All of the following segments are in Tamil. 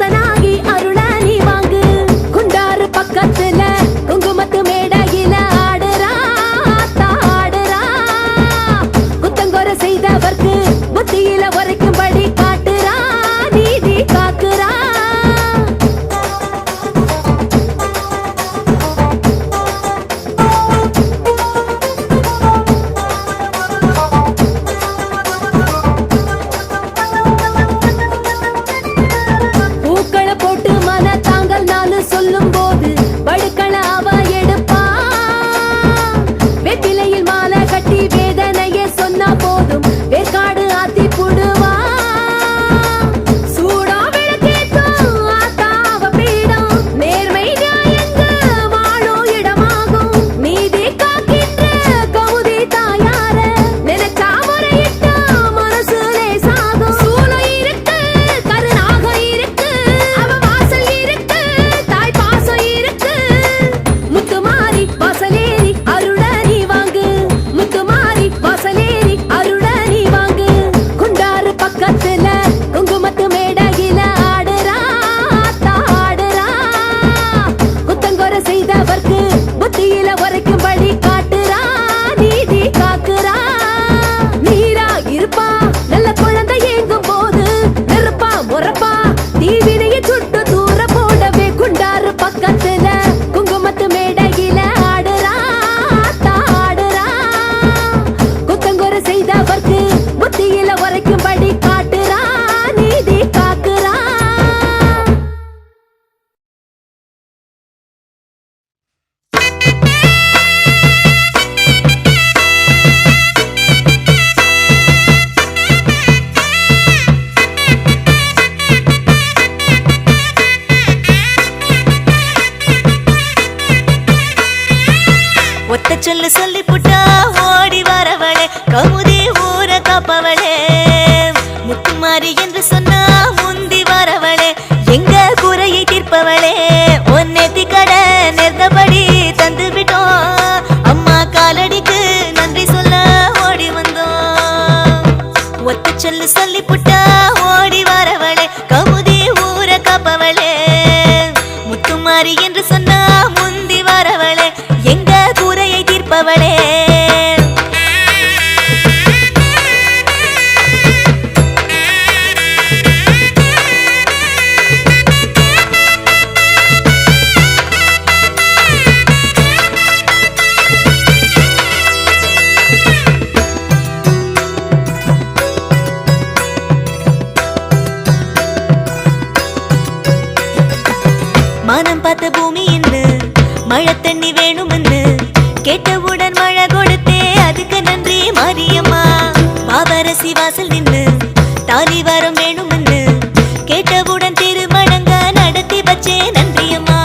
அரசனாகி அருள நீ வாங்கு. குண்டாறு பக்கத்துல குங்குமத்து மேடையில ஆடுறா ஆடுறா. குத்தங்கொர செய்தவர்க்கு புத்தியில உரைக்கும்படி காட்டுறா நீதி காக்குறா. சொல்லும் போது வழுக்கள அவ எடுப்பா. வெற்றிலையில் மாலை கட்டி வேதனையே சொன்னா போதும் வேற்காடு ஆத்தி புடுவா. சூடா விளக்கேத்தும் ஆத்தாவ பீடம் நேர்மை நியாயங்க வாழும் இடமாகும். நீதி காக்கின்ற கவுதி தாயார நினைச்சா முறையிட்டா மனசு லேசாகும். சூளம் இருக்கு கருணாக இருக்கு அவ வாசல் இருக்கு முத்துமாரி வாசலேரி அருள நீ வாங்கு. முத்துமாரி வாசலேரி அருள நீ வாங்கு. குண்டாறு பக்கத்துல குங்குமத்து மேடையில ஆடுறா ஆடுறா. குத்தங்கொர செய்தவர்க்கு புத்தியில உரைக்கும்படி காட்டுறா நீதி காக்குறா. நீரா இருப்பா நல்ல குழந்தை ஏங்கும் போது நெருப்பா முறப்பா தீவினைய சுட்டு தூர போடவே. குண்டாறு பக்கத்துல குங்குமத்து மேடையில ஆடுறா ஆடுறா. குத்தங்கொர செய்தவர்க்கு புத்தியில உரைக்கும்படி காட்டுறா நீதி காக்குறா. ஒத்த சொல்லு சொல்லி புட்டா ஓடி வரவளே கமுதி ஊர காப்பவளே. முத்துமாரி என்று சொன்னா முந்தி வரவளே எங்க குறையை தீர்ப்பவளே. ஒன்னேத்தி கடை நெருந்தபடி தந்து விட்டோம் அம்மா காலடிக்கு நன்றி சொல்ல ஓடி வந்தோம். ஒத்த சொல்லு சொல்லி புட்டா ஓடி வரவளே கமுதி ஊர காப்பவளே. முத்துமாரி என்று சொன்னா முந்தி வரவளே எங்க குறையை தீர்ப்பவளே. மானம் பார்த்த பூமி என்ன மழை தண்ணி வேணுமென்னு கேட்டவுடன் மழை கொடுத்தே அதுக்கு நன்றி மாரியம்மா. பாவரசி வாசல் நின்று தாலி வரம் வேணுமென்னு கேட்டவுடன் திருமணங்க நடத்தி வச்சே நன்றியம்மா.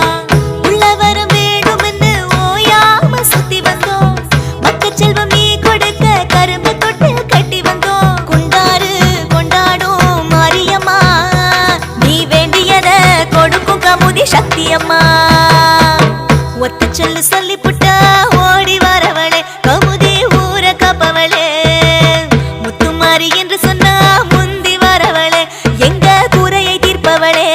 உள்ள வரம் வேணுமென்னு ஓயாம சுத்தி வந்தோம். மக்க செல்வம் நீ கொடுக்க கரும்பு தொட்டு கட்டி வந்தோம். குண்டாறு கொண்டாடும் மாரியம்மா நீ வேண்டியத கொடுக்கும் கமுதி சக்தியம்மா. ஒத்த சொல்லு சொல்லி புட்டா ஓடி வரவளே கமுதி ஊர காப்பவளே. முத்துமாரி என்று சொன்னா முந்தி வரவளே எங்க குறையை தீர்ப்பவளே.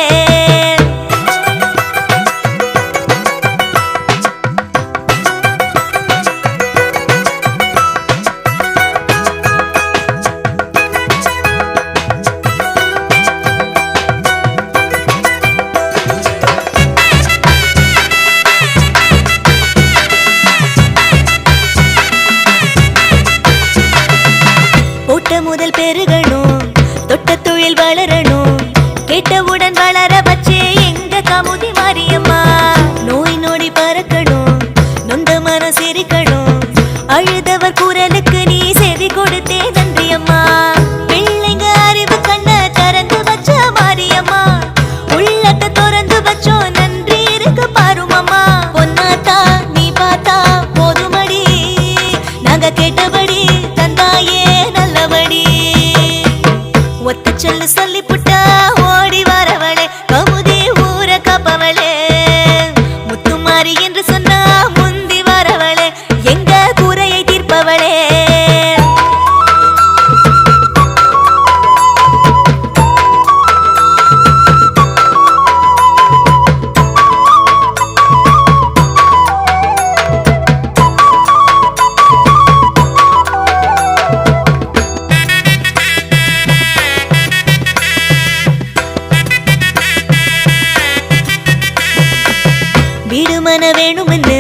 அரண்மனை வேணும்னு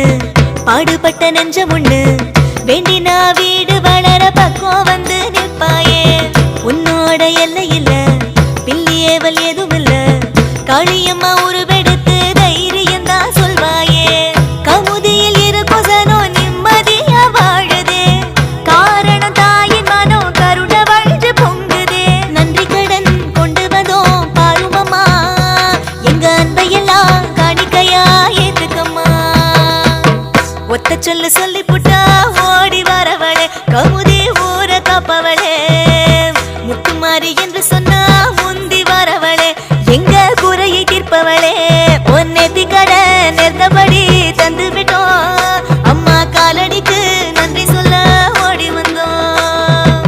பாடுபட்ட நெஞ்சம் ஒண்ணு வேண்டினா வீடு வளர பக்கம் வந்து நிற்பாயே உன்னோட எல்லை இல்ல பில்லியேவல் எதுவும் இல்ல காளியம்மா உருவெடுத்து தைரியம் தான் சொல்வாயே கமுதியில் இருக்கொசனோ நிம்மதியா வாழுதே காரணம் தாயின் மனோ கருணை வழிஞ்சு பொங்குதே நன்றி கடன் கொண்டு வந்தோம் பாருமம்மா எங்க அன்பையெல்லாம் காணிக்கையா ஏத்துக்கம்மா ஒத்த சொல்லு சொல்லி புட்டா ஓடி வரவளே கமுதி ஊர காப்பவளே முத்துமாரி என்று சொன்னா முந்தி வரவளே எங்க குறையை தீர்ப்பவளே ஒன்னெத்தி கடை நேர்ந்தபடி தந்து விட்டோம் அம்மா காலடிக்கு நன்றி சொல்ல ஓடி வந்தோம்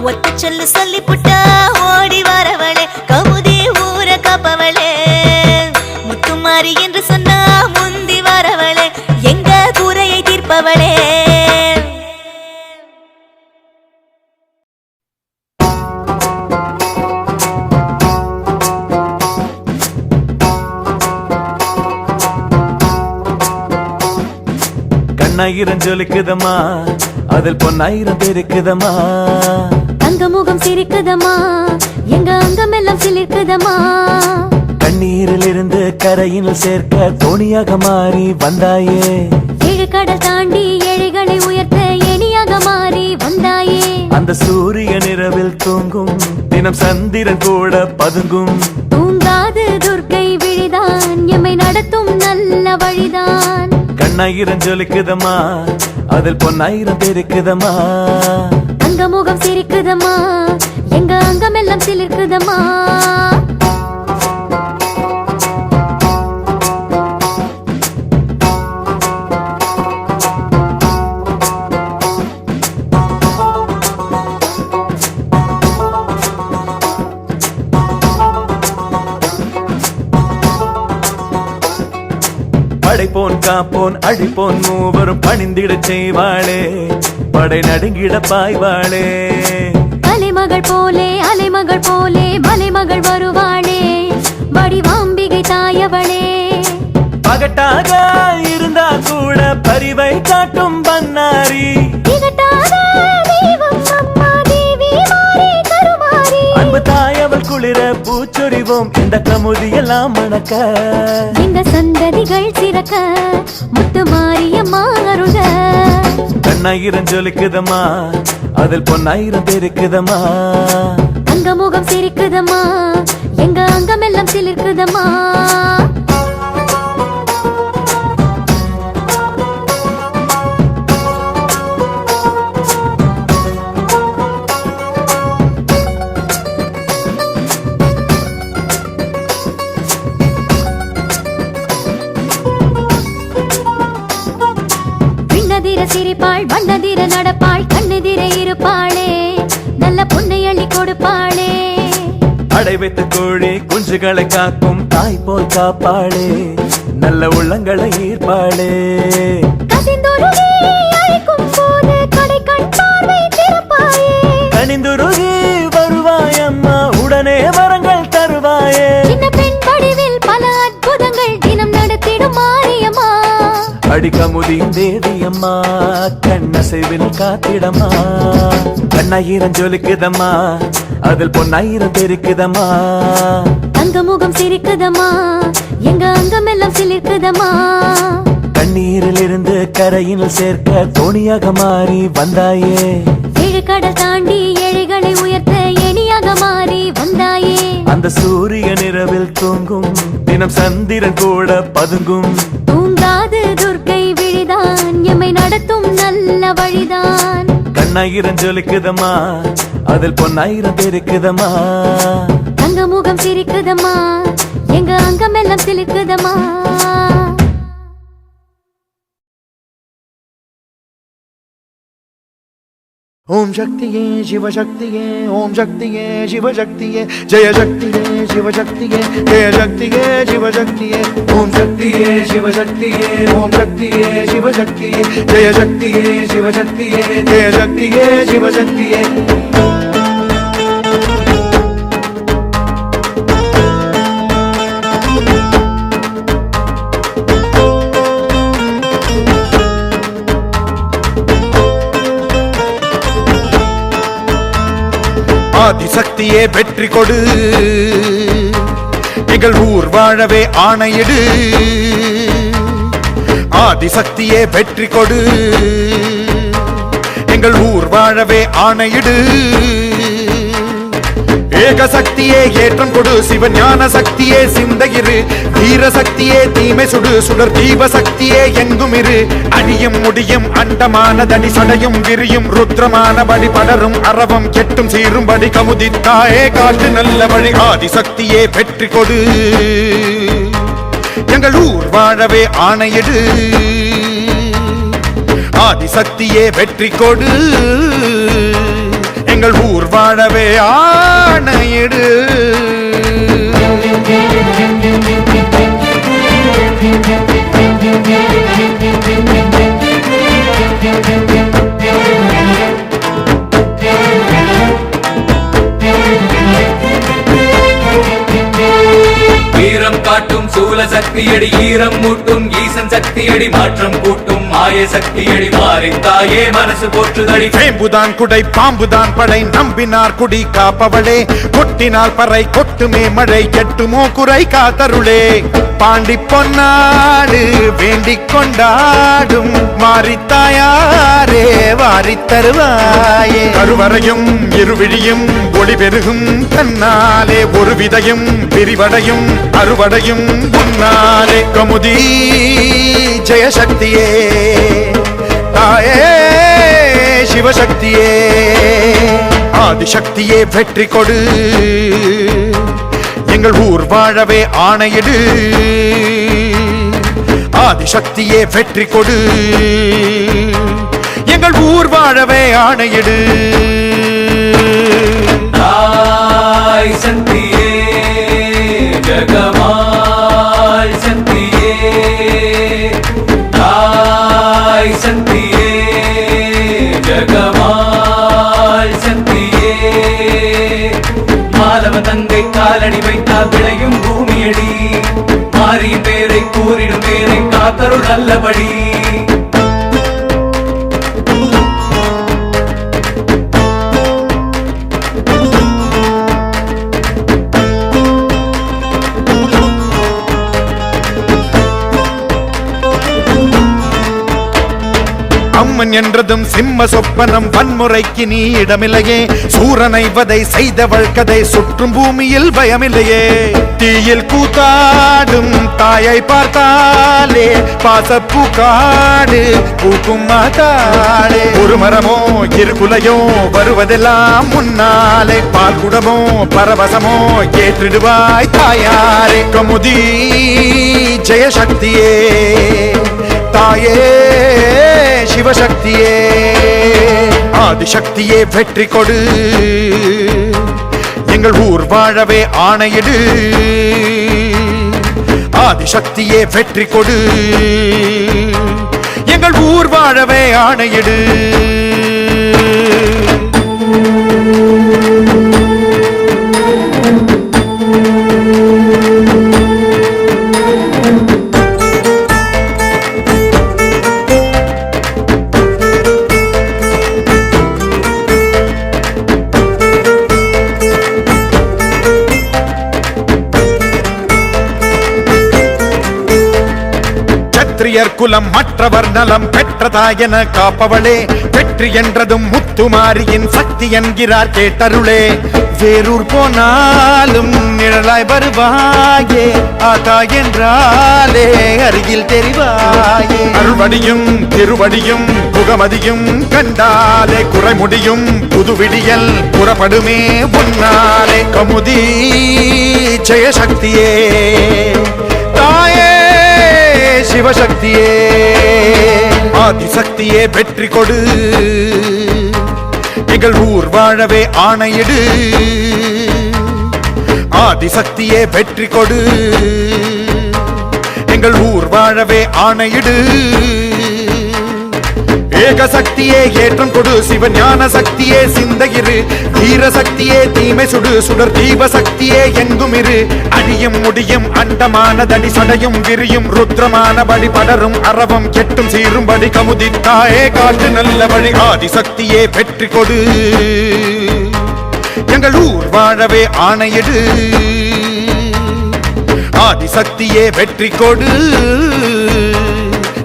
ஒத்த சொல்லு சொல்லி புட்டா ஓடி வரவளே கமுதி ஊர காப்பவளே முத்துமாரி என்று சொன்னா முந்தி வரவளே எங்க குறையை தீர்ப்பவளே கண்ணாயிரம் ஜொலிக்குதம்மா அதில் பொன்னாயிரம் இருக்குதம்மா தங்க முகம் சிரிக்குதம்மா எங்க அங்கம் எல்லாம் சிலிர்க்குதம்மா கண்ணீரில் இருந்து கரையில் சேர்க்க தோணியாக மாறி வந்தாயே ஏழு கடல் தாண்டி ஏழைகளை உயர்த்த எணியாக மாறி வந்தாயே அந்த சூரிய நிறவில் தூங்கும் தினம் சந்திரன் கூட பதுங்கும் தூங்காது துர்க்கை விழிதான் எம்மை நடத்தும் நல்ல வழிதான் கண்ணாயிரம் ஜொலிக்குதம்மா அதில் பொன்னாயிரம் இருக்குதம்மா தங்க முகம் சிரிக்குதம்மா எங்க அங்கம் எல்லாம் சிலிர்க்குதம்மா படைப்போன் காப்போன் அழிப்போன் மூவரும் பணிந்திட செய்வாளே படை நடுங்கிட பாய்வாளே அலைமகள் போலே மலைமகள் வருவாளே வடிவாம்பிகை தாயவளே பகட்டாக இருந்தா கூட பரிவை காட்டும் பன்னாரி அன்பு தாயவள் குளிர பூச்சொரிவோம் இந்த கமுதியெல்லாம் மணக்க இந்த சந்ததிகள் சிறக்க முத்து மாரியம்மா அருக கண்ணாயிரம் ஜொலிக்குதம்மா அதில் பொன்னாயிரம் இருக்குதம்மா தங்க முகம் சிரிக்குதம்மா எங்க அங்கம் எல்லாம் சிலிர்க்குதம்மா சிரிப்பாள் வண்ணதிர நடப்பாள் கண்ணெதிர இருப்பாளே நல்ல பொன்னை அள்ளி கொடுப்பாளே அடை வைத்த கோழி குஞ்சுகளை காக்கும் தாய் போல் காப்பாளே நல்ல உள்ளங்களை ஈர்ப்பாளே கசிந்துருகி அழைக்கும் போது கடை கண் பார்வை திறப்பாயே கனிந்துருகி வருவாய் அம்மா உடனே வரங்கள் தருவாயே சின்ன பெண் வடிவில் பல அற்புதங்கள் தினம் நடத்திடும் மாரியம்மா அடிக்கமுதியும் தேவியம்மா கண்ணசைவில் காத்திடம்மா கண்ணாயிரம் ஜொலிக்குதம்மா அதில் பொன்னாயிரம் இருக்குதம்மா தங்க முகம் சிரிக்குதம்மா எங்க அங்கம் எல்லாம் சிலிர்க்குதம்மா கண்ணீரில் இருந்து கரையில் சேர்க்க தோணியாக மாறி வந்தாயே ஏழு கடல் தாண்டி ஏழைகளை உயர்த்த எணியாக மாறி வந்தாயே அந்த சூரிய நிறவில் தூங்கும் தினம் சந்திரன் கூட பதுங்கும் தூங்காது துர்க்கை விழிதான் எம்மை நடத்தும் நல்ல வழிதான் கண்ணாயிரம் ஜொலிக்குதம்மா அதில் பொன்னாயிரம் இருக்குதம்மா தங்க முகம் சிரிக்குதம்மா எங்க அங்கம் எல்லாம் சிலிர்க்குதம்மா ओम शक्तिये शिव शक्तिये ओम शक्तिये शिव शक्तिये जय शक्तिये शिव शक्तिये जय शक्तिये शिव शक्तिये ओम शक्तिये शिव शक्तिये ओम शक्तिये शिव शक्तिये जय शक्तिये शिव शक्तिये जय शक्तिये शिव शक्तिये ஆதிசக்தியே வெற்றி கொடு எங்கள் ஊர் வாழவே ஆணையிடு ஆதிசக்தியே வெற்றி கொடு எங்கள் ஊர் வாழவே ஆணையிடு ஏக சக்தியே ஏற்றம் கொடு சிவஞான சக்தியே சிந்தையிரு தீர சக்தியே தீமை சுடு சுடர் தீப சக்தியே எங்கும் இரு அடியும் முடியும் அண்டமானதடி சடையும் விரியும் ருத்ரமானபடி படரும் அரவம் கெட்டும் சீரும்படி கமுதித்தாயே காட்டு நல்ல வழி ஆதிசக்தியே வெற்றி கொடு எங்கள் ஊர் வாழவே ஆணையிடு ஆதிசக்தியே வெற்றி கொடு எங்கள் ஊர் வாழவே ஆணையிடு வீரம் காட்டும் சூல சக்தியடி ஈரம் மூட்டும் ஈசன் சக்தியடி மாற்றம் கூட்டும் மாய சக்தியடி மாறித்தாயே மனசு போற்றுதடி வேம்புதான் குடை பாம்புதான் படை நம்பினார் குடி காப்பவளே கொட்டினால் பறை கொட்டுமே மழை கெட்டுமோ குறை காத்தருளே பாண்டி பொன்னாடு வேண்டிக் கொண்டாடும் மாறித்தாயாரே வாரித் தருவாயே கருவறையும் இருவிழியும் ஒளி பெருகும் தன்னாலே ஒரு விதையும் விரிவடையும் அறுவடையும் உன்னாலே கமுதி ஜெயசக்தியே தாயே சிவசக்தியே ஆதிசக்தியே வெற்றி கொடு எங்கள் ஊர் வாழவே ஆணையிடு ஆதிசக்தியே வெற்றி கொடு எங்கள் ஊர் வாழவே ஆணையிடு தாய் சக்தியே ஜகமால் சக்தியே தாய் சக்தியே ஜகமால் சக்தியே மாலவ தங்கை காலடி வைத்தால் விளையும் பூமியடி மாரியின் பேரை கூறிடும் பேரை காத்தருள் நல்லபடி அம்மன் என்றதும் சிம்ம சொப்பனம் வன்முறைக்கு நீ இடமில்லையே சூரனை வதை செய்தவள் கதை சுற்றும் பூமியில் பயமில்லையே தீயில் கூத்தாடும் தாயை பார்த்தாலே பாசப்பூ காடு பூக்கும் மாதாளே ஒரு மரமோ இரு குலையோ வருவதெல்லாம் முன்னாலே பால் குடமோ பரவசமோ ஏற்றிடுவாய் தாயாரே கமுதி ஜெயசக்தியே தாயே சிவசக்தியே ஆதிசக்தியே வெற்றி கொடு எங்கள் ஊர் வாழவே ஆணையிடு ஆதிசக்தியே வெற்றி கொடு எங்கள் ஊர் வாழவே ஆணையிடு குலம் மற்றவர் நலம் பெற்றதாயன காப்பவளே வெற்றி என்றதும் முத்துமாரியின் சக்தி என்கிறார் கேட்டருளே வேரூர் போனாலும் நிழலாய் வருவாயே ஆதா என்றாலே அருகில் தெரிவாயே அருள்வடியும் திருவடியும் புகமதியும் கண்டாலே குறைமுடியும் புதுவிடியல் புறப்படுமே உன்னாலே கமுதி ஜெயசக்தியே தாயே சிவசக்தியே ஆதிசக்தியே வெற்றி கொடு எங்கள் ஊர் வாழவே ஆணையிடு ஆதிசக்தியே வெற்றி கொடு எங்கள் ஊர் வாழவே ஆணையிடு ஏக சக்தியே ஏற்றம் கொடு சிவஞான சக்தியே சிந்தையிரு தீர சக்தியே தீமை சுடு சுடர் தீப சக்தியே எங்கும் இரு அடியும் முடியும் அண்டமானதடி சடையும் விரியும் ருத்ரமானபடி படரும் அரவம் கெட்டும் சீரும்படி கமுதித்தாயே காட்டு நல்ல வழி ஆதிசக்தியே வெற்றி கொடு எங்கள் ஊர் வாழவே ஆணையிடு ஆதிசக்தியே வெற்றி கொடு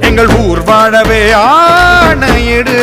எங்கள் ஊர் வாழவே ஆணையிடு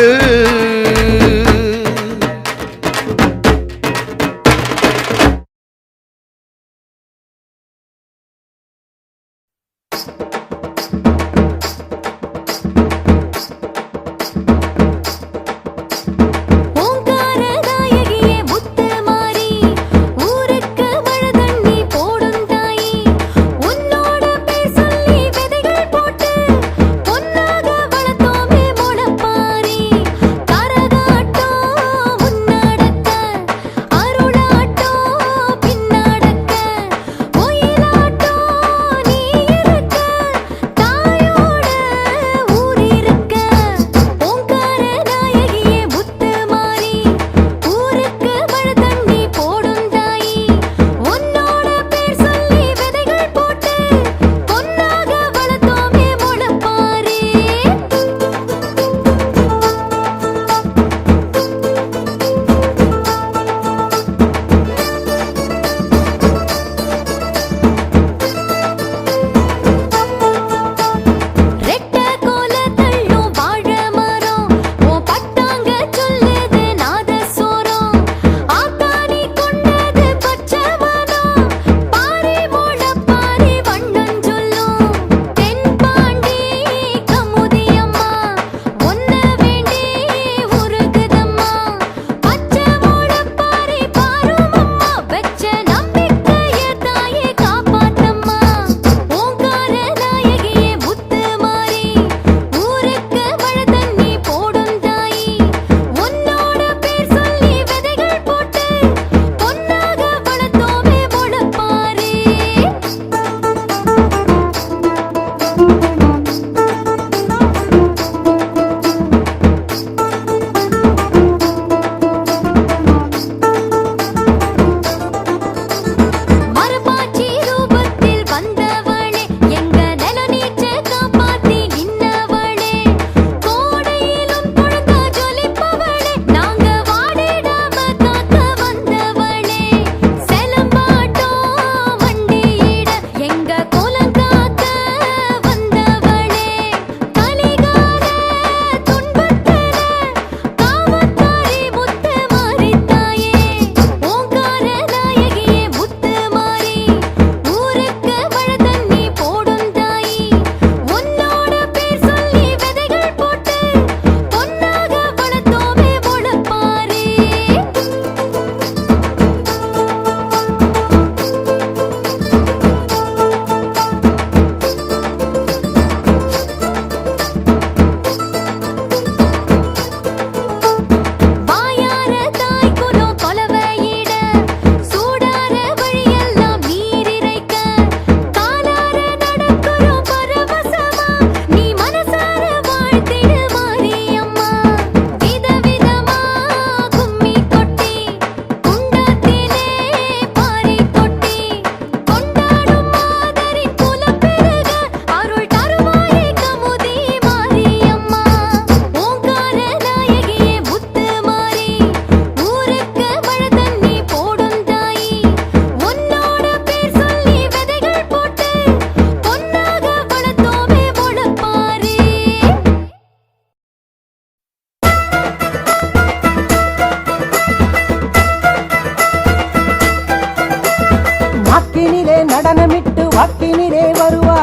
நடனமிட்டு வாக்கினிலே வருவா,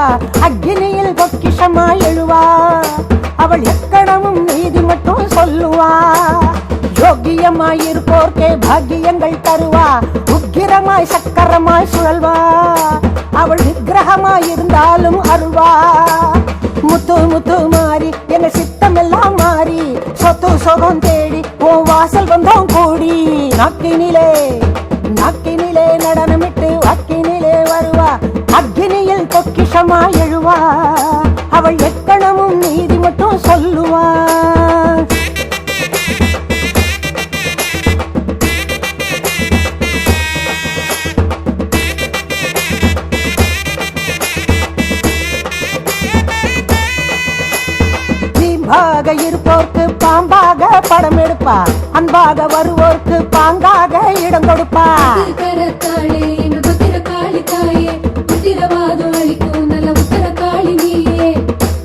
அக்கினியில் பொக்கிஷமாய் எழுவா. அவள் எக்கணமும் நீதி மட்டும் சொல்லுவா. யோகியமாயிருப்போர்க்கே பாக்கியங்கள் தருவா. உக்கிரமாய் சக்கரமாய் சுழல்வா. அவள் விக்கிரகமாயிருந்தாலும் அருள்வா. முத்து முத்து மாறி என சித்தமெல்லாம் மாறி சொத்து சொகம் தேடி ஓ வாசல் வந்தோம் கூடி. நாக்கினிலே நாக்கினிலே நடனமிட்டு வாக்கினிலே வருவா. அக்கினியில் பொக்கிஷமா எழுவா. அவள் எக்கணமும் நீதி மட்டும் சொல்லுவா. அன்பாக இருப்போர்க்கு பாம்பாக படம் எடுப்பா, அன்பாக வருவோர்க்கு பாங்காக இடம் கொடுப்பா. கரத்தாளே எங்க பத்திர காளி தாயே, உத்திரவாதம் அளிக்கும் நல்ல உத்தர காளி நீயே.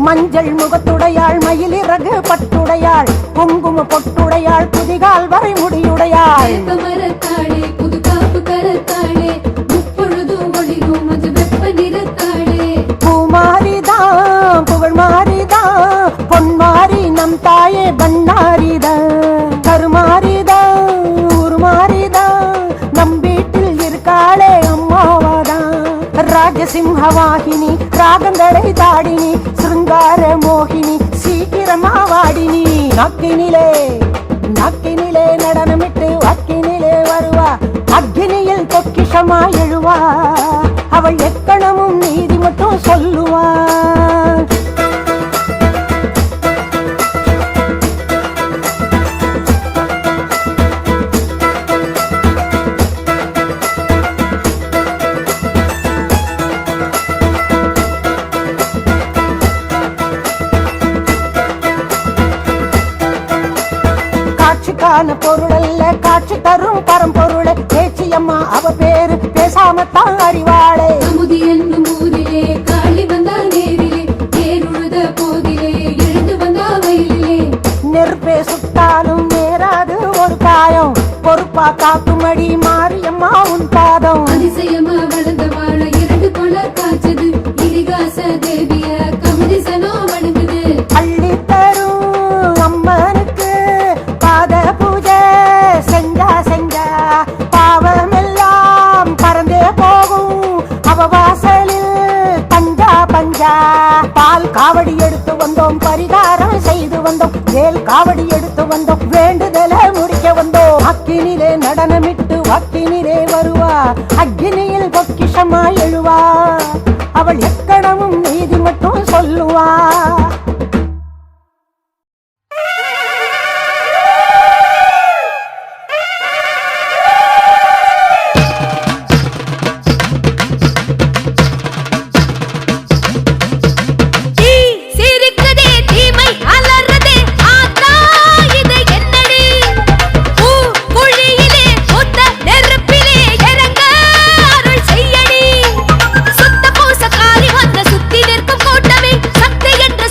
மஞ்சள் முகத்துடையாள், மயிலிறகு பட்டுடையாள், குங்கும பொட்டுடையாள், புதிகால் வரை முடியுடையாள். மரத்தாளே புது காப்பு கரத்தாளே, முப்பொழுதும் ஒளிரும் மஞ்ச வெப்ப நிறத்தாளே. பூமாரிதான் புகழ் மாறிதான், பொன்மாரி நம் தாயே பண்ணாரிதான். கருமாரிதான் உருமாரிதான், நம் வீட்டில் இருக்காளே அம்மாவாதான். ராஜசிம்ஹவாகினி ராகங்களை தாடினி, சிருங்கார மோகினி சீக்கிரமா வாடினி. நாக்கினிலே நாக்கினிலே நடனமிட்டு அக்கினிலே வருவா, அக்னியில் பொக்கிஷமா எழுவா. அவள் எக்கணமும் நீதி மட்டும் சொல்லுவா. காட்சிக்கான பொருள் அல்ல, காட்சி தரும் பரம்பொருளை. பேச்சியம்மா அவ பேரு பேசாமத்தான் அறிவாளே. அமுதி என்னும் ஊரிலே காளி வந்தா நேரிலே, தேருழுத போதிலே எழுந்து வந்தா வயலிலே. நெருப்பே சுட்டாலும் நேராது ஒரு காயம், பொறுப்பா காக்குமடி மாரியம்மா உன் பாதம். அதிசயமா வளர்ந்த வாழ இரண்டு கொள்ள காய்ச்சது, இதிகாச தேவிய கமதிசனோ வணங்குது. அள்ளி தரும் அம்மனுக்கு பாத பூஜை செஞ்சா செஞ்சா, பாவமெல்லாம் பறந்தே போகும் அவ வாசலில் பஞ்சா பஞ்சா. பால் காவடி எடுத்து வந்தோம், பரிகாரம் செய்து வந்தோம், வேல் காவடி எடுத்து வந்தோம், வேண்டுதலை முடிக்க வந்தோம். அக்கினிலே நடனமிட்டு அக்கினிலே வருவா, அக்கினியில் பொக்கிஷமா எழுவா. அவள் எக்கணமும் நீதி மட்டும் சொல்லுவா. சுத்த பூசக்காரி வந்த சுத்தி நிற்கும் கூட்டமே, சக்தி என்ற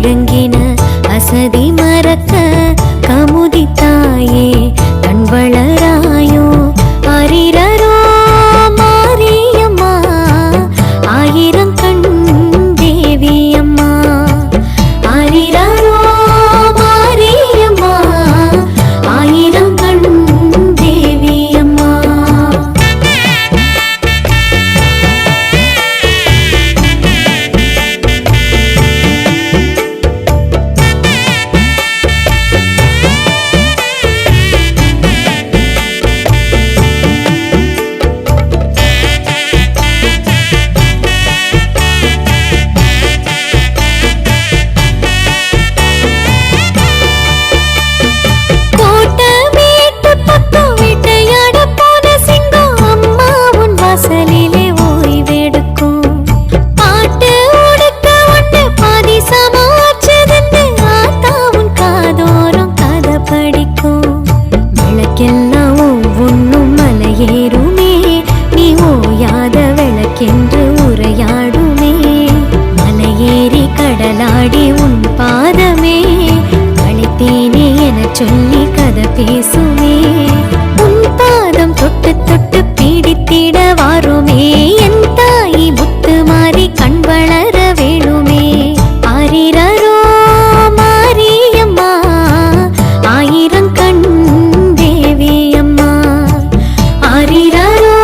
வழங்கின அசதி மறக்க கமுதி தாயே கண் வளராயோ அரிரரோ மாரியம்மா ஆயிரம் கண் தேவியம்மா அரிரரோ மாரியம்மா ஆயிரம் கண் தேவியம்மா. என்று உரையாடுமே மலையேறி கடலாடி உன் பாதமே அழைத்தேனே என சொல்லி கதை பேசுமே உன் பாதம் தொட்டு தொட்டு பீடித்திட வாருமே என் தாயி முத்து மாறி கண் வளர வேணுமே ஆரிரரோ மாரியம்மா ஆயிரம் கண் தேவியம்மா ஆரிரரோ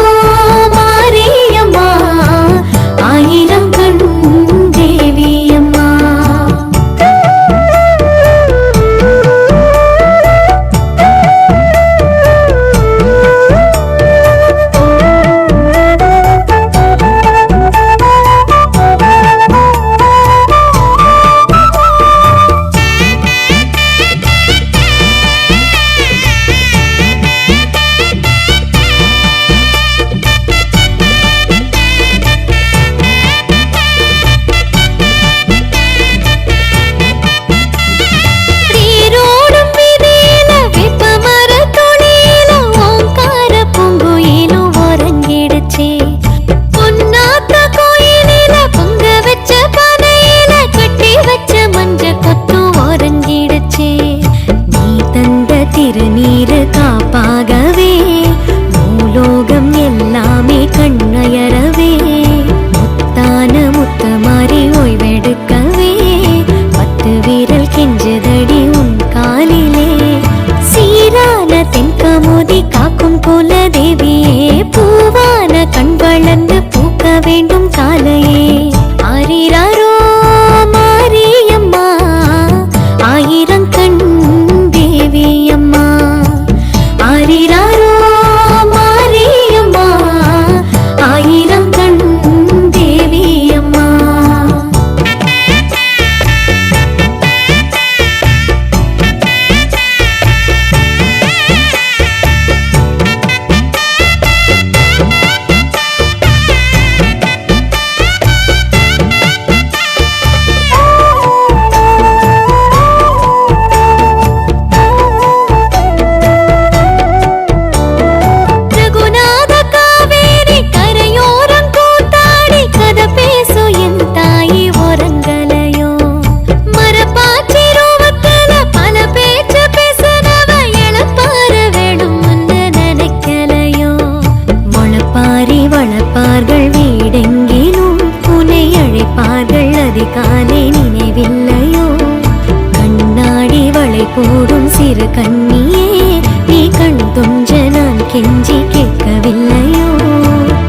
ஆயிரம் கண் தேவியம்மா. திருநீரு காப்பாகவே பூலோகம் எல்லாமே கண்ணயரவே முத்தான முத்து மாறி ஓய்வெடுக்கவே 10 வீரல் கெஞ்சதடி உன் காலிலே சீரான தென்கமுதி காக்கும் போல தேவியே பூவான கண் வளர்ந்து பூக்க வேண்டும் காலையே ஆரிரரோ மாரியம்மா ஆயிரம் கண் தேவியம்மா ஆரிரரோ மாரியம்மா ஆயிரம் கண் தேவியம்மா. வளர்ப்பார்கள் வீடெங்கிலும் புனை அழைப்பார்கள் அதிகாலை நினைவில்லையோ கண்ணாடி வளை போடும் சிறு கண்ணியே நீ கண் கொஞ்ச நான் கெஞ்சி கேட்கவில்லையோ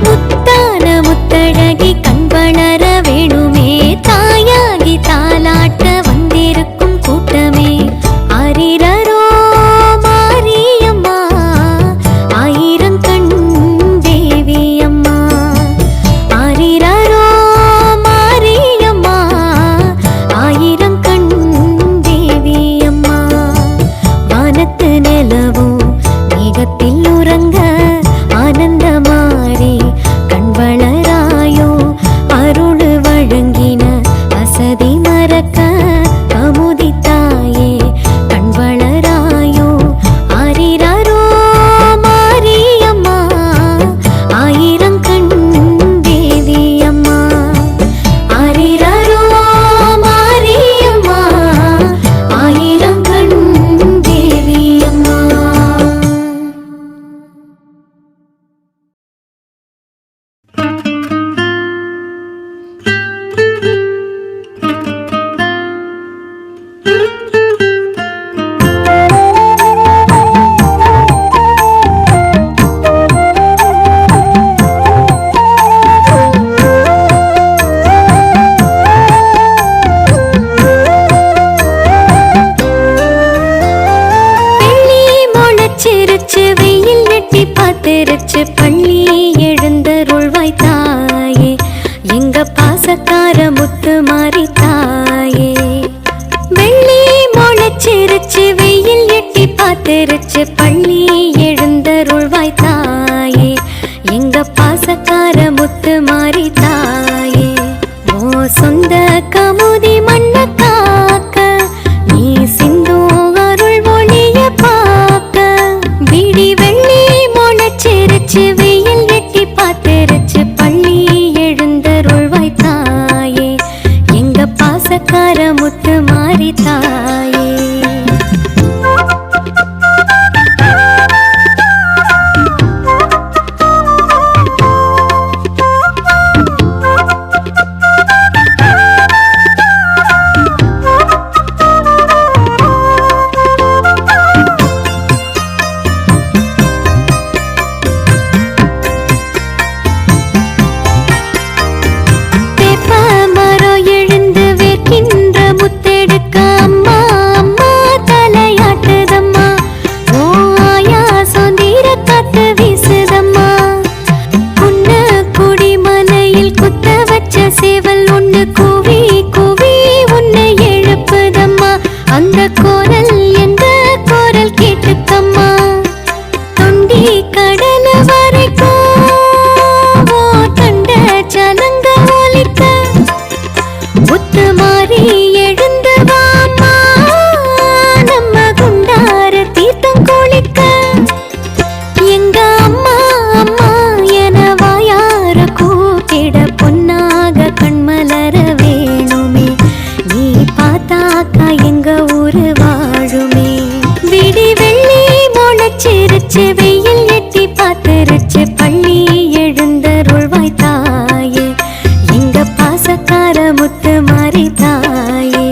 முத்தான முத்தழகி கண் வளர வேணுமே தாயாகி தாலாட்ட வந்திருக்கும் கூட்டமே ஆரிரரோ மாரியம்மா ஆயிரம் கண் தேவியம்மா ஆரிரரோ மாரியம்மா ஆயிரம் கண் தேவியம்மா. வானத்து நிலவோ மேகத்தில் உறங்க ஆனந்தமாரி கண் வளராயோ அருள் வழங்கின அசதி மறக்க கமுதி தாயே கண் வளராயோ ஆரிரரோ மாரியம்மா ஆயிரம் கண் தேவியம்மா ஆரிரரோ மாரியம்மா காத்திருச்சு பள்ளி எழுந்தருள்வாய் தாயே எங்க பாசக்கார முத்து மாறி தாயே வெள்ளி முளைச்சிருச்சு வெயில் எட்டி பார்த்திருச்சு பள்ளி எழுந்தருள்வாய் தாயே எங்க பாசக்கார முத்து மாறி தாயே ஓ சொந்த கமுதி மண்ண காக்க நீ சிந்தும் அருள் ஒளிய பார்க்க விடி வெள்ளி முளைச்சிருச்சு வெயில் எட்டி பார்த்திருச்சு பள்ளி எழுந்தருள்வாய் தாயே எங்க பாசக்கார முத்து மாறி தாயே வெயில் எட்டி பார்த்திருச்சு பள்ளி எழுந்தருள்வாய் தாயே எங்க பாசக்கார முத்து மாறி தாயே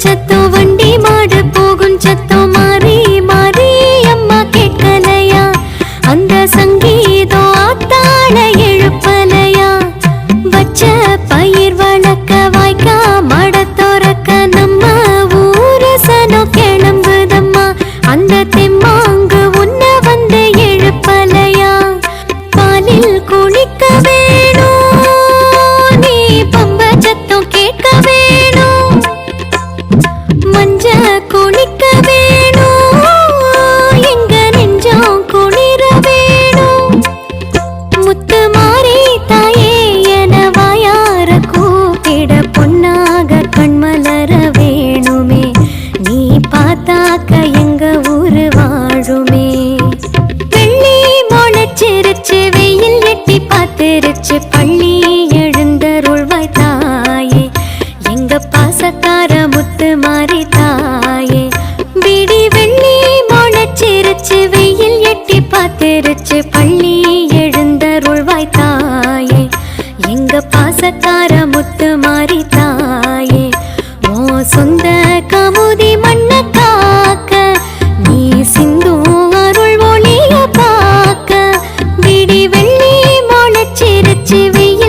சத்தம் வண்டி மாடு போகும் சத்தம் மாறி மாறி அம்மா கேட்கலையா அந்த சங்கீதம் ஆத்தாள எழுப்பலையா வச்ச பயிர் வளர்க்க வாய்க்கா மட துறக்க நம்ம ஊரு சனம் கிளம்புதம்மா அந்த தெம்மாங்கு உன்ன வந்து எழுப்பலையா பாலில் குளிக்க வேணும் நீ பம்ப சத்தம் கேட்க வேணும் மஞ்ச குளிக்க வேணும் எங்க நெஞ்சம் குளிர வேணும் முத்து மாறி தாயே என வாயார கூப்பிட பொன்னாக கண்மலர வேணுமே நீ பார்த்தாக்க எங்க ஊரு வாழுமே வெள்ளி முளைச்சிருச்சு வெயில் எட்டி பார்த்திருச்சு பள்ளி எழுந்தருள்வாய் தாயே எங்க பாசக்கார முத்து மாறி தாயே விடி வெள்ளி முளைச்சிருச்சு வெயில் எட்டி பார்த்திருச்சு பள்ளி எழுந்தருள்வாய் தாயே எங்க பாசக்கார முத்து மாறி தாயே ஓ சொந்த கமுதி மண்ண காக்க நீ சிந்தும் அருள் ஒளிய பார்க்க விடி வெள்ளி முளைச்சிருச்சு வெயில்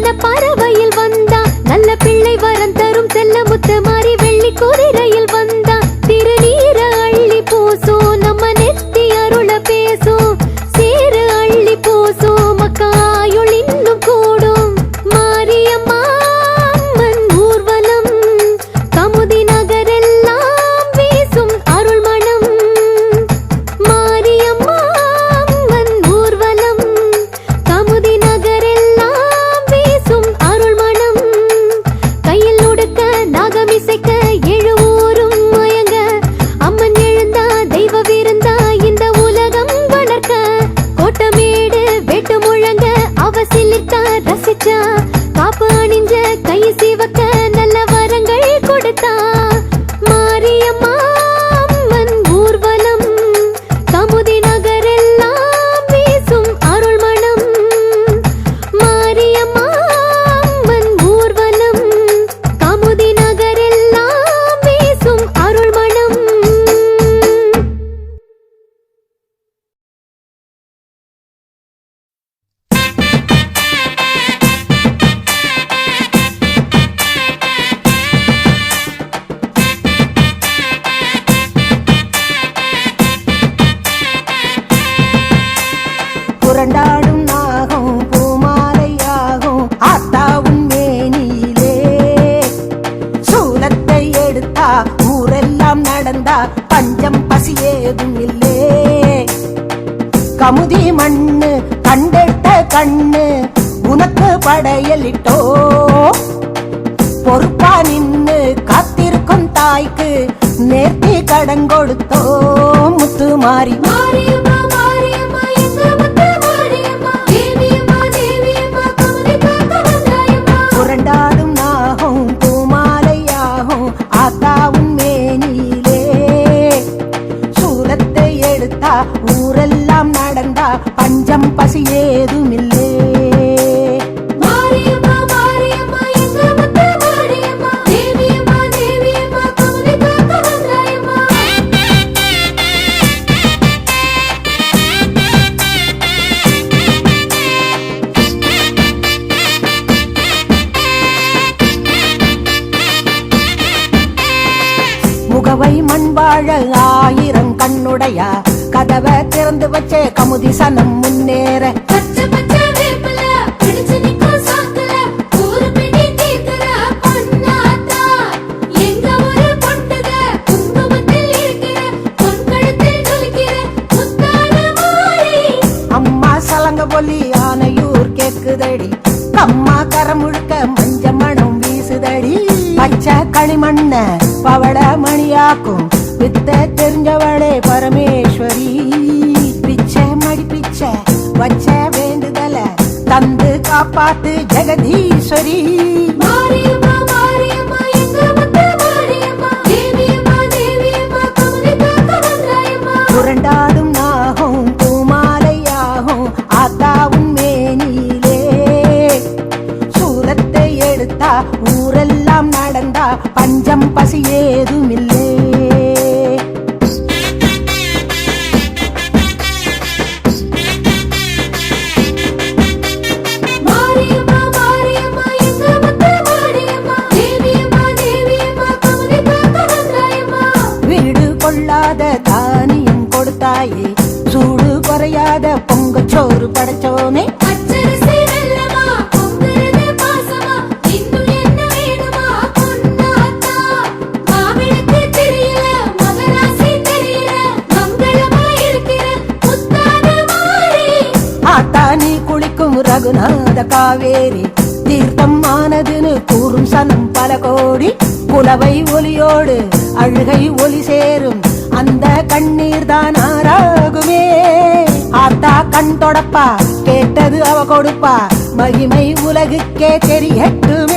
வண்ண பறவையில் வந்தா நல்ல பிள்ளை வரம் தரும் செல்ல முத்து மாறி வெள்ளி குதிரையில் வந்தா திருநீர அள்ளி பூசும் நம்ம நெத்தி அருள பேசும் சேரு அள்ளி பூசும் மக்காயுள் இன்னும் கூடும் மாரியம்மா அம்மன் ஊர்வலம் கமுதி நகரெல்லாம் வீசும் அருள் மணம் மாரியம்மா அம்மன் ஊர்வலம் கமுதி நகரெல்லாம் வீசும் அருள் மணம் கையில் உடுக்க நாகமிசைக்க எழு ஊரும் மயங்க அம்மன் எழுந்தா தெய்வ விருந்தா இந்த உலகம் வளர்க்க கோட்டமேடு வெட்டு முழங்க அவ சிலிர்த்தா ரசிச்சா காப்பு அணிஞ்ச கை சிவக்க நல்ல வரங்கள் கொடுத்தா மாரியம்மா அம்மன் ஊர்வலம் கமுதி நகரெல்லாம் வீசும் அருள் மணம் மாரியம்மா அம்மன் ஊர்வலம் கமுதி நகரெல்லாம் வீசும் அருள் மணம். புரண்டாடும் நாகம் பூமாலையாகும் ஆத்தாவும் மேனியிலே சூலத்தை எடுத்தா ஊரெல்லாம் நடந்தா பஞ்சம் பசியேதும் இல்லே கமுதி மண்ணு கண்டெடுத்த கண்ணு உனக்கு படையலிட்டோ பொறுப்பா நின்னு காத்திருக்கும் தாய்க்கு நேர்த்தி கடன் கொடுத்தோ முத்து மாறி மாரியம்மா மாரியம்மா எங்க முத்து மாரியம்மா தேவியம்மா தேவியம்மா கமுதி காக்க வந்தாயம்மா புரண்டாடும் நாகம் பூமாலையாகும் ஆத்தாவும் மேனியிலே சூலத்தை எடுத்தா ஊரெல்லாம் நடந்தா பஞ்சம் பசி ஏதுமில்லே மாரியம்மா மாரியம்மா எங்க முத்து மாரியம்மா தேவியம்மா தேவியம்மா கமுதி காக்க வந்தாயம்மா முகவை மண் வாழ ஆயிரம் கண்ணுடையா கதவை திறந்து வச்சே கமுதி சனம் முன்னேற பச்சை பச்சை வேப்பில பிடிச்சு நிக்கும் சாக்குல ஊரு பிடி தீர்க்கிற பொன்னாத்தா எங்க ஒரு பொண்ணுக குங்குமத்தில் இருக்கிற பொன்கழுத்தில் ஜொலிக்கிற முத்தான மாறி அம்மா சலங்க பொலி ஆனையூர் கேக்குதடி அம்மா கரம் முழுக்க மஞ்ச மணம் வீசுதடி பச்சை களிமண்ண பவள மணியாக்கும் வித்த தெரிஞ்சவளே பரமேஸ்வரி பிச்சை மடி பிச்சை வச்ச வேண்டுதல தந்து காப்பாத்து ஜெகதீஸ்வரி மாரியம்மா மாரியம்மா எங்க முத்து மாரியம்மா தேவியம்மா தேவியம்மா கமுதி காக்க வந்தாயம்மா புரண்டாடும் நாகம் பூமாலையாகும் ஆத்தாவும் மேனியிலே சூலத்தை எடுத்தா ஊரெல்லாம் நடந்தா பஞ்சம் பசி ஏதுமில்லே மாரியம்மா மாரியம்மா எங்க முத்து மாரியம்மா தேவியம்மா தேவியம்மா கமுதி காக்க வந்தாயம்மா வீடு கொள்ளாத தானியம் கொடுத்தாயே சூடு குறையாத பொங்கச்சோறு படைச்சோமே பச்சரிசி வெல்லமா பொங்குறது பாசமா இன்னும் என்ன வேணுமா பொன்னாத்தா மாவிளக்கு தெரியல மகராசி தெரியல மங்களமா இருக்கிற முத்தான மாறி ஆத்தா நீ குளிக்கும் ரகுநாத காவேரி தீர்த்தம் ஆனதுன்னு கூறும் சனம் பல கோடி புலவை ஒலியோடு அழுகை ஒலி சேரும் அந்த கண்ணீர் தான் ஆறாகுமே ஆத்தா கண் தொடப்பா கேட்டது அவ கொடுப்பா மகிமை உலகுக்கே தெரியட்டுமே